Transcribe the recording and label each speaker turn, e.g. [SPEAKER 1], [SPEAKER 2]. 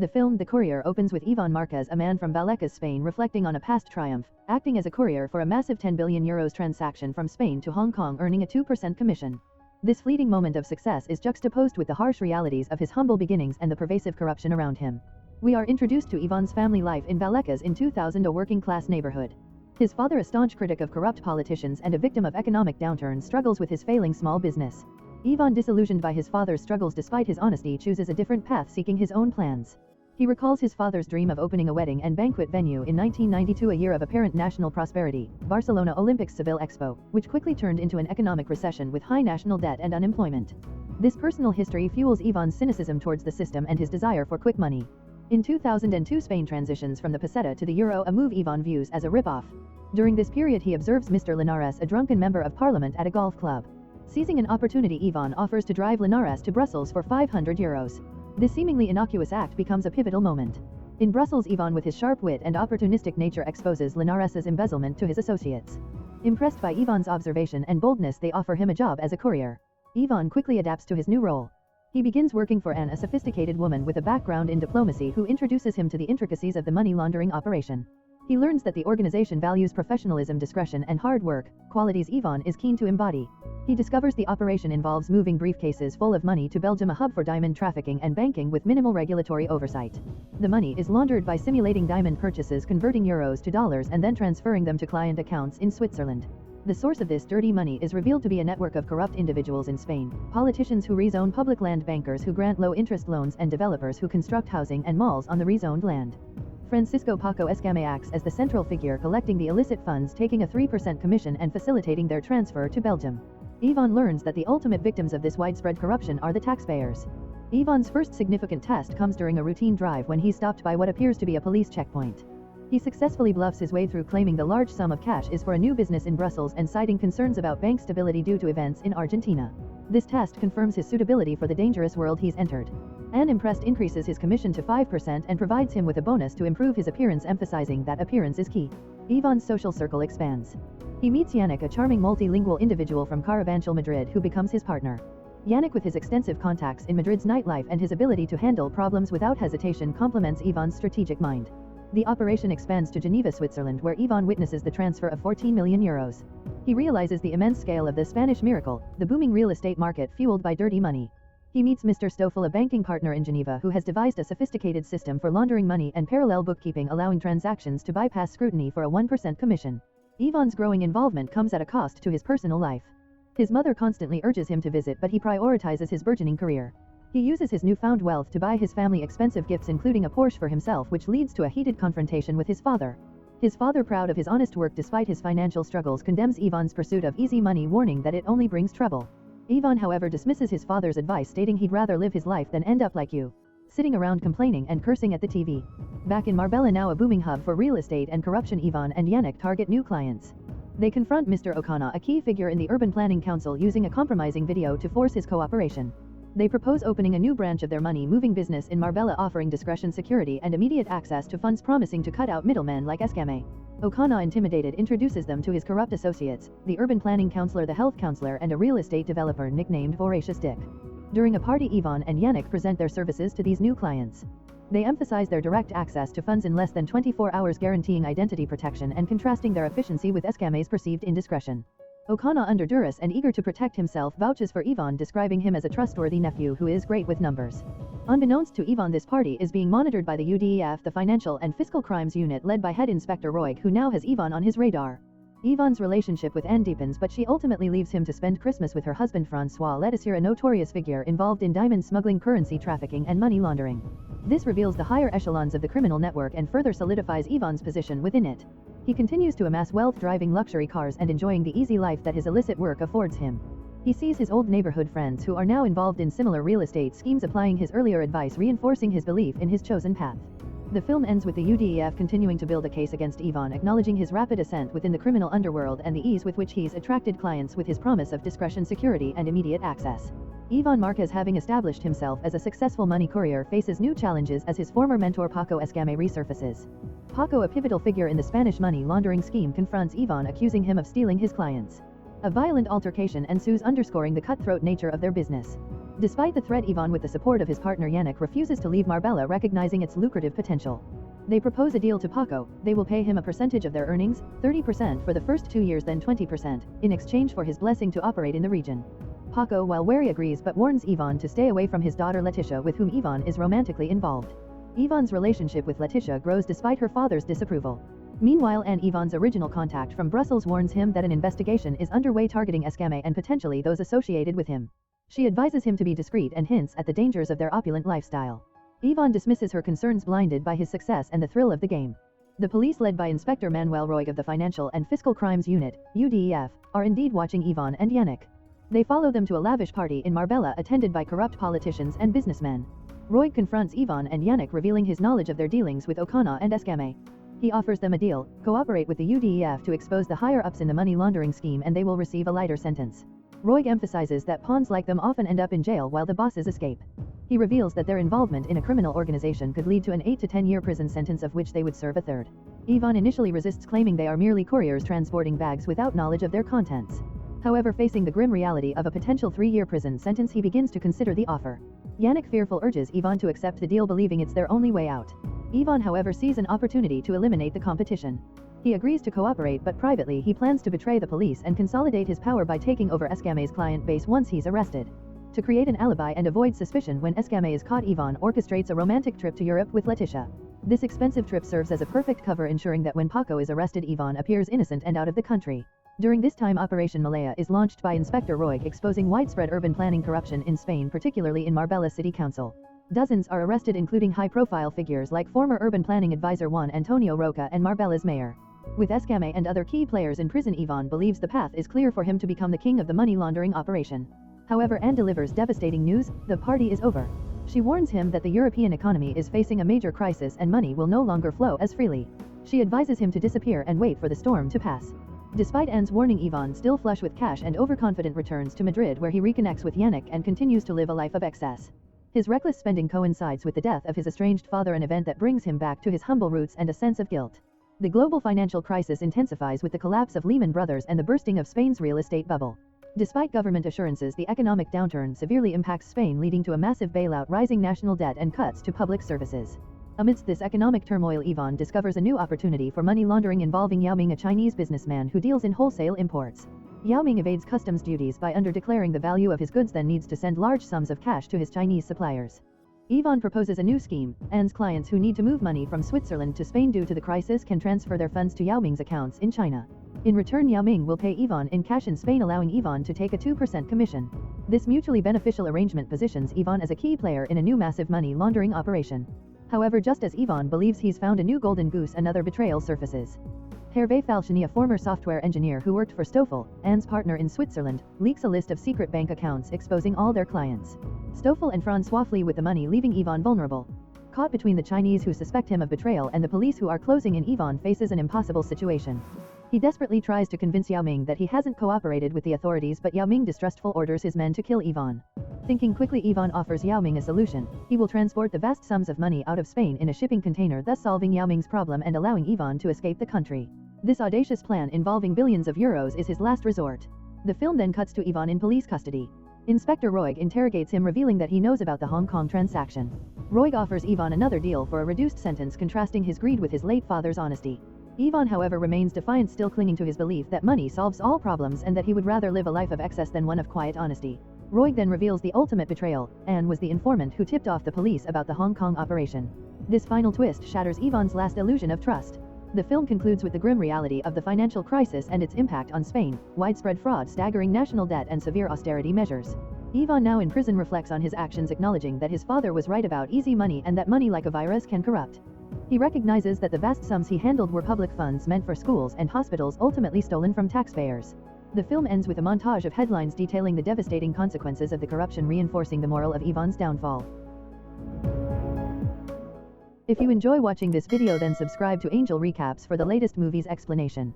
[SPEAKER 1] The film The Courier opens with Ivan Marquez, a man from Vallecas, Spain, reflecting on a past triumph, acting as a courier for a massive €10 billion transaction from Spain to Hong Kong, earning a 2% commission. This fleeting moment of success is juxtaposed with the harsh realities of his humble beginnings and the pervasive corruption around him. We are introduced to Ivan's family life in Vallecas in 2000, a working-class neighborhood. His father, a staunch critic of corrupt politicians and a victim of economic downturn, struggles with his failing small business. Ivan, disillusioned by his father's struggles despite his honesty, chooses a different path, seeking his own plans. He recalls his father's dream of opening a wedding and banquet venue in 1992, a year of apparent national prosperity, Barcelona Olympics Seville Expo, which quickly turned into an economic recession with high national debt and unemployment. This personal history fuels Ivan's cynicism towards the system and his desire for quick money. In 2002, Spain transitions from the peseta to the euro, a move Ivan views as a rip-off. During this period, he observes Mr. Linares, a drunken member of parliament, at a golf club. Seizing an opportunity, Ivan offers to drive Linares to Brussels for €500. This seemingly innocuous act becomes a pivotal moment. In Brussels, Ivan, with his sharp wit and opportunistic nature, exposes Linares's embezzlement to his associates. Impressed by Ivan's observation and boldness, they offer him a job as a courier. Ivan quickly adapts to his new role. He begins working for Anne, a sophisticated woman with a background in diplomacy, who introduces him to the intricacies of the money laundering operation. He learns that the organization values professionalism, discretion, and hard work, qualities Ivan is keen to embody. He discovers the operation involves moving briefcases full of money to Belgium, a hub for diamond trafficking and banking with minimal regulatory oversight. The money is laundered by simulating diamond purchases, converting euros to dollars, and then transferring them to client accounts in Switzerland. The source of this dirty money is revealed to be a network of corrupt individuals in Spain, politicians who rezone public land, bankers who grant low-interest loans, and developers who construct housing and malls on the rezoned land. Francisco Paco Escamé acts as the central figure, collecting the illicit funds, taking a 3% commission, and facilitating their transfer to Belgium. Ivan learns that the ultimate victims of this widespread corruption are the taxpayers. Ivan's first significant test comes during a routine drive when he's stopped by what appears to be a police checkpoint. He successfully bluffs his way through, claiming the large sum of cash is for a new business in Brussels and citing concerns about bank stability due to events in Argentina. This test confirms his suitability for the dangerous world he's entered. Anne, impressed, increases his commission to 5% and provides him with a bonus to improve his appearance, emphasizing that appearance is key. Ivan's social circle expands. He meets Yannick, a charming multilingual individual from Carabanchel, Madrid, who becomes his partner. Yannick, with his extensive contacts in Madrid's nightlife and his ability to handle problems without hesitation, complements Ivan's strategic mind. The operation expands to Geneva, Switzerland, where Ivan witnesses the transfer of €14 million. He realizes the immense scale of the Spanish miracle, the booming real estate market fueled by dirty money. He meets Mr. Stoffel, a banking partner in Geneva, who has devised a sophisticated system for laundering money and parallel bookkeeping, allowing transactions to bypass scrutiny for a 1% commission. Ivan's growing involvement comes at a cost to his personal life. His mother constantly urges him to visit, but he prioritizes his burgeoning career. He uses his newfound wealth to buy his family expensive gifts, including a Porsche for himself, which leads to a heated confrontation with his father. His father, proud of his honest work despite his financial struggles, condemns Ivan's pursuit of easy money, warning that it only brings trouble. Ivan, however, dismisses his father's advice, stating he'd rather live his life than end up like you, sitting around complaining and cursing at the TV. Back in Marbella, now a booming hub for real estate and corruption, Ivan and Yannick target new clients. They confront Mr. O'Connor, a key figure in the Urban Planning Council, using a compromising video to force his cooperation. They propose opening a new branch of their money-moving business in Marbella, offering discretion, security, and immediate access to funds, promising to cut out middlemen like Escamé. O'Connor, intimidated, introduces them to his corrupt associates, the urban planning counselor, the health counselor, and a real estate developer nicknamed Voracious Dick. During a party, Ivan and Yannick present their services to these new clients. They emphasize their direct access to funds in less than 24 hours, guaranteeing identity protection and contrasting their efficiency with Escamé's perceived indiscretion. O'Connor, under duress and eager to protect himself, vouches for Ivan, describing him as a trustworthy nephew who is great with numbers. Unbeknownst to Ivan, this party is being monitored by the UDEF, the Financial and Fiscal Crimes Unit led by Head Inspector Roig, who now has Ivan on his radar. Ivan's relationship with Anne deepens, but she ultimately leaves him to spend Christmas with her husband Francois Letizier, a notorious figure involved in diamond smuggling, currency trafficking, and money laundering. This reveals the higher echelons of the criminal network and further solidifies Ivan's position within it. He continues to amass wealth, driving luxury cars and enjoying the easy life that his illicit work affords him. He sees his old neighborhood friends who are now involved in similar real estate schemes, applying his earlier advice, reinforcing his belief in his chosen path. The film ends with the UDEF continuing to build a case against Ivan, acknowledging his rapid ascent within the criminal underworld and the ease with which he's attracted clients with his promise of discretion, security, and immediate access. Ivan Marquez, having established himself as a successful money courier, faces new challenges as his former mentor Paco Escamé resurfaces. Paco, a pivotal figure in the Spanish money laundering scheme, confronts Ivan, accusing him of stealing his clients. A violent altercation ensues, underscoring the cutthroat nature of their business. Despite the threat, Ivan, with the support of his partner Yannick, refuses to leave Marbella, recognizing its lucrative potential. They propose a deal to Paco. They will pay him a percentage of their earnings, 30% for the first 2 years, then 20%, in exchange for his blessing to operate in the region. Paco, while wary, agrees but warns Ivan to stay away from his daughter Letitia, with whom Ivan is romantically involved. Ivan's relationship with Letitia grows despite her father's disapproval. Meanwhile, Ivan's original contact from Brussels warns him that an investigation is underway targeting Escame and potentially those associated with him. She advises him to be discreet and hints at the dangers of their opulent lifestyle. Ivan dismisses her concerns, blinded by his success and the thrill of the game. The police, led by Inspector Manuel Roig of the Financial and Fiscal Crimes Unit, UDEF, are indeed watching Ivan and Yannick. They follow them to a lavish party in Marbella attended by corrupt politicians and businessmen. Roig confronts Ivan and Yannick, revealing his knowledge of their dealings with Ocana and Escame. He offers them a deal: cooperate with the UDEF to expose the higher-ups in the money laundering scheme and they will receive a lighter sentence. Roig emphasizes that pawns like them often end up in jail while the bosses escape. He reveals that their involvement in a criminal organization could lead to an 8 to 10 year prison sentence, of which they would serve a third. Ivan initially resists, claiming they are merely couriers transporting bags without knowledge of their contents. However, facing the grim reality of a potential 3-year prison sentence, he begins to consider the offer. Yannick, fearful, urges Ivan to accept the deal, believing it's their only way out. Ivan, however, sees an opportunity to eliminate the competition. He agrees to cooperate, but privately he plans to betray the police and consolidate his power by taking over Escame's client base once he's arrested. To create an alibi and avoid suspicion when Escame is caught, Ivan orchestrates a romantic trip to Europe with Letitia. This expensive trip serves as a perfect cover, ensuring that when Paco is arrested, Ivan appears innocent and out of the country. During this time, Operation Malaya is launched by Inspector Roig, exposing widespread urban planning corruption in Spain, particularly in Marbella City Council. Dozens are arrested, including high-profile figures like former urban planning advisor Juan Antonio Roca and Marbella's mayor. With Escame and other key players in prison, Ivan believes the path is clear for him to become the king of the money laundering operation. However, Anne delivers devastating news: the party is over. She warns him that the European economy is facing a major crisis and money will no longer flow as freely. She advises him to disappear and wait for the storm to pass. Despite Anne's warning, Ivan, still flush with cash and overconfident, returns to Madrid, where he reconnects with Yannick and continues to live a life of excess. His reckless spending coincides with the death of his estranged father, an event that brings him back to his humble roots and a sense of guilt. The global financial crisis intensifies with the collapse of Lehman Brothers and the bursting of Spain's real estate bubble. Despite government assurances, the economic downturn severely impacts Spain, leading to a massive bailout, rising national debt, and cuts to public services. Amidst this economic turmoil, Ivan discovers a new opportunity for money laundering involving Yao Ming, a Chinese businessman who deals in wholesale imports. Yao Ming evades customs duties by underdeclaring the value of his goods, then needs to send large sums of cash to his Chinese suppliers. Ivan proposes a new scheme. Anne's clients who need to move money from Switzerland to Spain due to the crisis can transfer their funds to Yao Ming's accounts in China. In return, Yao Ming will pay Ivan in cash in Spain, allowing Ivan to take a 2% commission. This mutually beneficial arrangement positions Ivan as a key player in a new massive money laundering operation. However, just as Ivan believes he's found a new golden goose, another betrayal surfaces. Hervé Falchini, a former software engineer who worked for Stoffel, Anne's partner in Switzerland, leaks a list of secret bank accounts exposing all their clients. Stoffel and François flee with the money, leaving Ivan vulnerable. Caught between the Chinese, who suspect him of betrayal, and the police, who are closing in, Ivan faces an impossible situation. He desperately tries to convince Yao Ming that he hasn't cooperated with the authorities, but Yao Ming distrustful orders his men to kill Ivan. Thinking quickly, Ivan offers Yao Ming a solution. He will transport the vast sums of money out of Spain in a shipping container, thus solving Yao Ming's problem and allowing Ivan to escape the country. This audacious plan, involving billions of euros, is his last resort. The film then cuts to Ivan in police custody. Inspector Roig interrogates him, revealing that he knows about the Hong Kong transaction. Roig offers Ivan another deal for a reduced sentence, contrasting his greed with his late father's honesty. Ivan, however, remains defiant, still clinging to his belief that money solves all problems and that he would rather live a life of excess than one of quiet honesty. Roig then reveals the ultimate betrayal. Anne was the informant who tipped off the police about the Hong Kong operation. This final twist shatters Ivan's last illusion of trust. The film concludes with the grim reality of the financial crisis and its impact on Spain: widespread fraud, staggering national debt, and severe austerity measures. Ivan, now in prison, reflects on his actions, acknowledging that his father was right about easy money and that money, like a virus, can corrupt. He recognizes that the vast sums he handled were public funds meant for schools and hospitals, ultimately stolen from taxpayers. The film ends with a montage of headlines detailing the devastating consequences of the corruption, reinforcing the moral of Ivan's downfall. If you enjoy watching this video, then subscribe to Angel Recaps for the latest movies explanation.